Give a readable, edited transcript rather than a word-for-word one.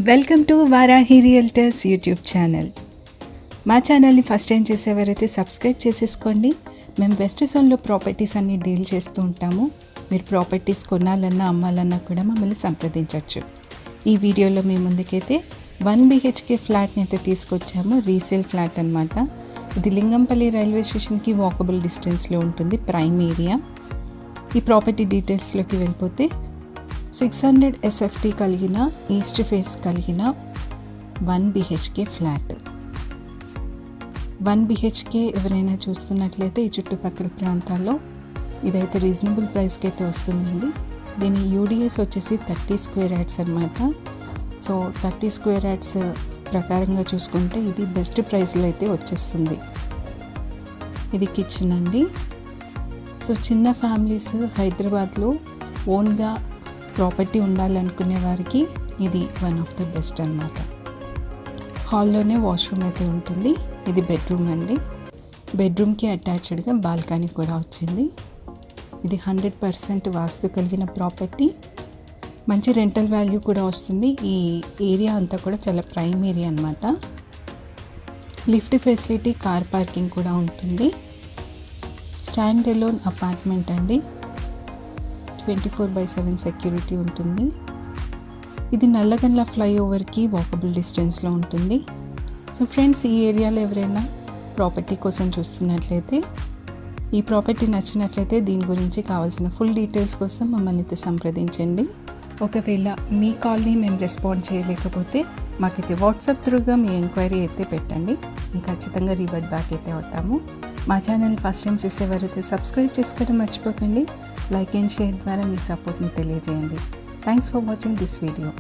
Welcome to Varahi realtors YouTube channel. మా ఛానల్ని first time చేసేవారైతే subscribe చేసేసుకోండి. మేము వెస్ట్ జోన్లో ప్రాపర్టీస్ అన్ని డీల్ చేస్తూ ఉంటాము. మీరు ప్రాపర్టీస్ కొనాలన్నా అమ్మాలన్నా కూడా మమ్మల్ని సంప్రదించవచ్చు. ఈ వీడియోలో మీ ముందుకైతే 1 BHK ఫ్లాట్ని అయితే తీసుకొచ్చాము. రీసేల్ ఫ్లాట్ అనమాట. ఇది లింగంపల్లి రైల్వే స్టేషన్కి వాకబుల్ డిస్టెన్స్లో ఉంటుంది, ప్రైమ్ ఏరియా. ఈ ప్రాపర్టీ డీటెయిల్స్లోకి వెళ్ళిపోతే 600 SFT కలిగిన ఈస్ట్ ఫేస్ కలిగిన 1 BHK ఫ్లాట్. 1 BHK ఎవరైనా చూస్తున్నట్లయితే ఈ చుట్టుపక్కల ప్రాంతాల్లో ఇదైతే రీజనబుల్ ప్రైస్కి అయితే వస్తుందండి. దీని UDS వచ్చేసి 30 స్క్వేర్ యార్డ్స్ అనమాట. సో 30 స్క్వేర్ యార్డ్స్ ప్రకారంగా చూసుకుంటే ఇది బెస్ట్ ప్రైస్లో అయితే వచ్చేస్తుంది. ఇది కిచెన్ అండి. సో చిన్న ఫ్యామిలీస్ హైదరాబాద్లో ఓన్గా ప్రాపర్టీ ఉండాలనుకునే వారికి ఇది వన్ ఆఫ్ ద బెస్ట్ అనమాట. హాల్లోనే వాష్రూమ్ అయితే ఉంటుంది. ఇది బెడ్రూమ్ అండి. బెడ్రూమ్కి అటాచ్డ్గా బాల్కనీ కూడా వచ్చింది. ఇది 100% వాస్తు కలిగిన ప్రాపర్టీ. మంచి రెంటల్ వాల్యూ కూడా వస్తుంది. ఈ ఏరియా అంతా కూడా చాలా ప్రైమ్ ఏరియా అనమాట. లిఫ్ట్ ఫెసిలిటీ, కార్ పార్కింగ్ కూడా ఉంటుంది. స్టాండ్ ఎలోన్ అపార్ట్మెంట్ అండి. 24/7 సెక్యూరిటీ ఉంటుంది. ఇది నల్లగండ్ల ఫ్లైఓవర్కి వాకబుల్ డిస్టెన్స్లో ఉంటుంది. సో ఫ్రెండ్స్, ఈ ఏరియాలో ఎవరైనా ప్రాపర్టీ కోసం చూస్తున్నట్లయితే, ఈ ప్రాపర్టీ నచ్చినట్లయితే దీని గురించి కావాల్సిన ఫుల్ డీటెయిల్స్ కోసం మమ్మల్ని అయితే సంప్రదించండి. ఒకవేళ మీ కాల్ని మేము రెస్పాండ్ చేయలేకపోతే మాకైతే వాట్సాప్ త్రూగా మీ ఎంక్వైరీ అయితే పెట్టండి. మేము ఖచ్చితంగా రివర్ట్ బ్యాక్ అయితే అవుతాము. మా ఛానల్ ఫస్ట్ టైం చూసేవారైతే సబ్స్క్రైబ్ చేసుకోవడం మర్చిపోకండి. లైక్ అండ్ షేర్ ద్వారా మీ సపోర్ట్ని తెలియజేయండి. Thanks for watching this video.